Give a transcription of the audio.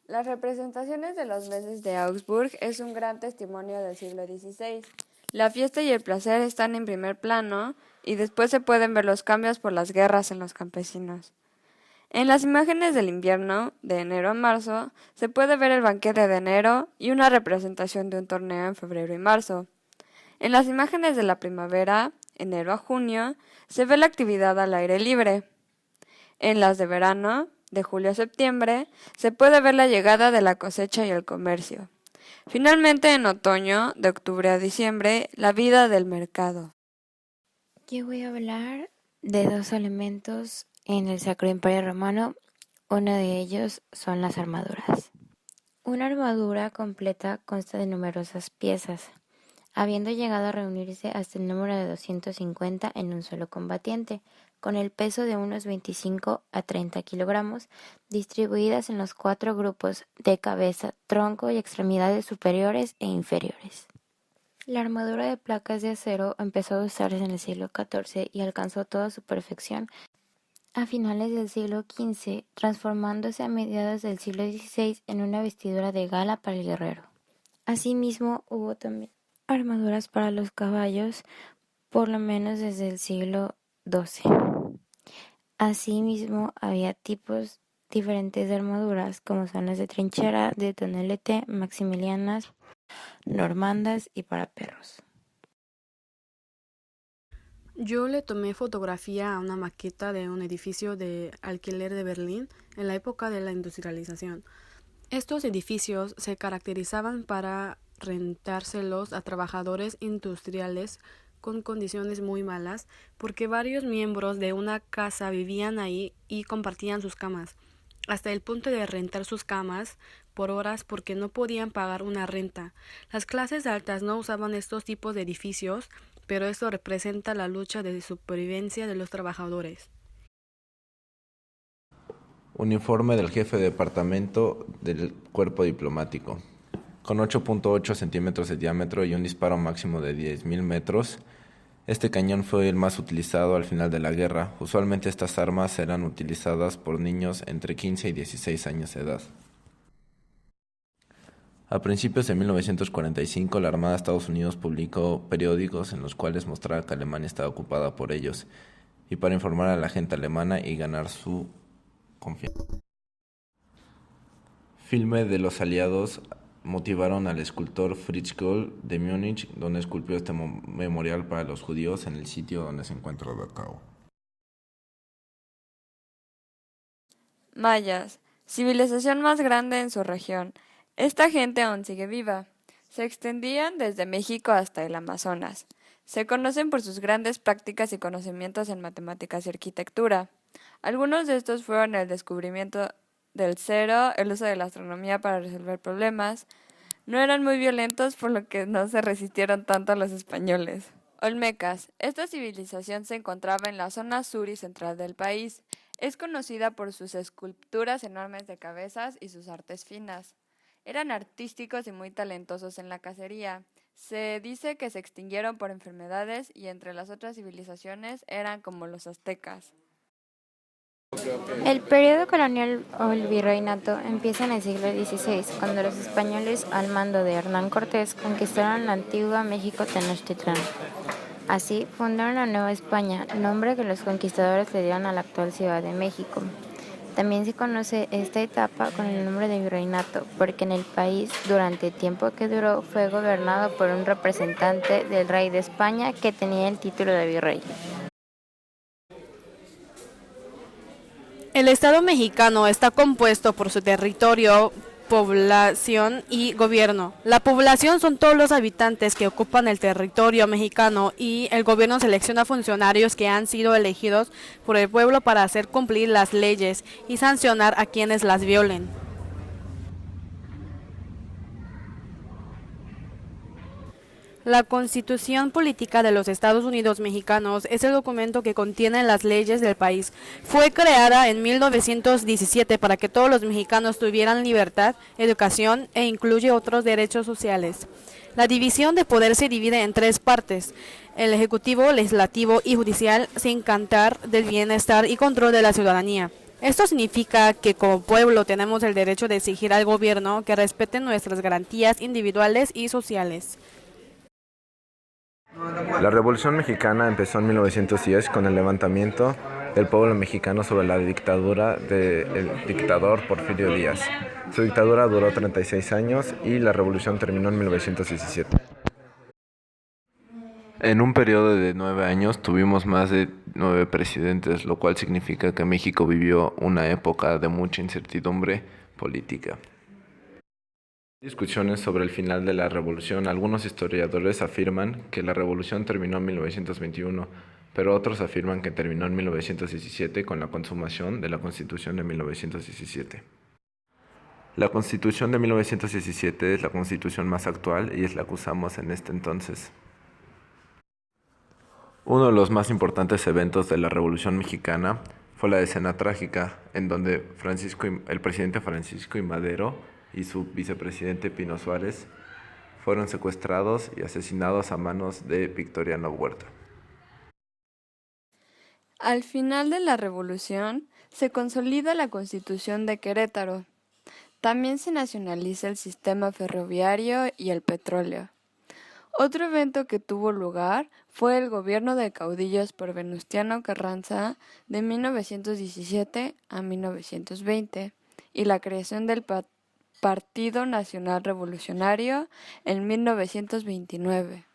Las representaciones de los meses de Augsburg es un gran testimonio del siglo XVI. La fiesta y el placer están en primer plano y después se pueden ver los cambios por las guerras en los campesinos. En las imágenes del invierno, de enero a marzo, se puede ver el banquete de enero y una representación de un torneo en febrero y marzo. En las imágenes de la primavera, enero a junio, se ve la actividad al aire libre. En las de verano, de julio a septiembre, se puede ver la llegada de la cosecha y el comercio. Finalmente, en otoño, de octubre a diciembre, la vida del mercado. Yo voy a hablar de dos elementos en el Sacro Imperio Romano. Uno de ellos son las armaduras. Una armadura completa consta de numerosas piezas, habiendo llegado a reunirse hasta el número de 250 en un solo combatiente, con el peso de unos 25 a 30 kilogramos, distribuidas en los 4 grupos de cabeza, tronco y extremidades superiores e inferiores. La armadura de placas de acero empezó a usarse en el siglo XIV y alcanzó toda su perfección a finales del siglo XV, transformándose a mediados del siglo XVI en una vestidura de gala para el guerrero. Asimismo, hubo también armaduras para los caballos, por lo menos desde el siglo XII. Asimismo, había tipos diferentes de armaduras, como son las de trinchera, de tonelete, maximilianas, normandas y para perros. Yo le tomé fotografía a una maqueta de un edificio de alquiler de Berlín en la época de la industrialización. Estos edificios se caracterizaban para rentárselos a trabajadores industriales con condiciones muy malas, porque varios miembros de una casa vivían ahí y compartían sus camas, hasta el punto de rentar sus camas por horas porque no podían pagar una renta. Las clases altas no usaban estos tipos de edificios, pero esto representa la lucha de supervivencia de los trabajadores. Uniforme del jefe de departamento del cuerpo diplomático. Con 8.8 centímetros de diámetro y un disparo máximo de 10.000 metros, este cañón fue el más utilizado al final de la guerra. Usualmente estas armas eran utilizadas por niños entre 15 y 16 años de edad. A principios de 1945, la Armada de Estados Unidos publicó periódicos en los cuales mostraba que Alemania estaba ocupada por ellos, y para informar a la gente alemana y ganar su confianza. Filme de los aliados motivaron al escultor Fritz Gold de Múnich, donde esculpió este memorial para los judíos en el sitio donde se encuentra Dachau. Mayas, civilización más grande en su región. Esta gente aún sigue viva. Se extendían desde México hasta el Amazonas. Se conocen por sus grandes prácticas y conocimientos en matemáticas y arquitectura. Algunos de estos fueron el descubrimiento del cero, el uso de la astronomía para resolver problemas. No eran muy violentos, por lo que no se resistieron tanto a los españoles. Olmecas. Esta civilización se encontraba en la zona sur y central del país. Es conocida por sus esculturas enormes de cabezas y sus artes finas. Eran artísticos y muy talentosos en la cacería. Se dice que se extinguieron por enfermedades y entre las otras civilizaciones eran como los aztecas. El periodo colonial o el virreinato empieza en el siglo XVI, cuando los españoles, al mando de Hernán Cortés, conquistaron la antigua México Tenochtitlán. Así, fundaron la Nueva España, nombre que los conquistadores le dieron a la actual Ciudad de México. También se conoce esta etapa con el nombre de virreinato, porque en el país, durante el tiempo que duró, fue gobernado por un representante del rey de España que tenía el título de virrey. El Estado mexicano está compuesto por su territorio, población y gobierno. La población son todos los habitantes que ocupan el territorio mexicano y el gobierno selecciona funcionarios que han sido elegidos por el pueblo para hacer cumplir las leyes y sancionar a quienes las violen. La Constitución Política de los Estados Unidos Mexicanos es el documento que contiene las leyes del país. Fue creada en 1917 para que todos los mexicanos tuvieran libertad, educación e incluye otros derechos sociales. La división de poder se divide en 3 partes: el ejecutivo, legislativo y judicial, sin cantar del bienestar y control de la ciudadanía. Esto significa que como pueblo tenemos el derecho de exigir al gobierno que respete nuestras garantías individuales y sociales. La Revolución Mexicana empezó en 1910 con el levantamiento del pueblo mexicano sobre la dictadura del dictador Porfirio Díaz. Su dictadura duró 36 años y la revolución terminó en 1917. En un periodo de 9 años tuvimos más de 9 presidentes, lo cual significa que México vivió una época de mucha incertidumbre política. Discusiones sobre el final de la revolución. Algunos historiadores afirman que la revolución terminó en 1921, pero otros afirman que terminó en 1917 con la consumación de la Constitución de 1917. La Constitución de 1917 es la constitución más actual y es la que usamos en este entonces. Uno de los más importantes eventos de la Revolución Mexicana fue la escena trágica, en donde el presidente Francisco I. Madero y su vicepresidente Pino Suárez fueron secuestrados y asesinados a manos de Victoriano Huerta. Al final de la revolución, se consolida la Constitución de Querétaro. También se nacionaliza el sistema ferroviario y el petróleo. Otro evento que tuvo lugar fue el gobierno de caudillos por Venustiano Carranza de 1917 a 1920 y la creación del Partido Nacional Revolucionario en 1929.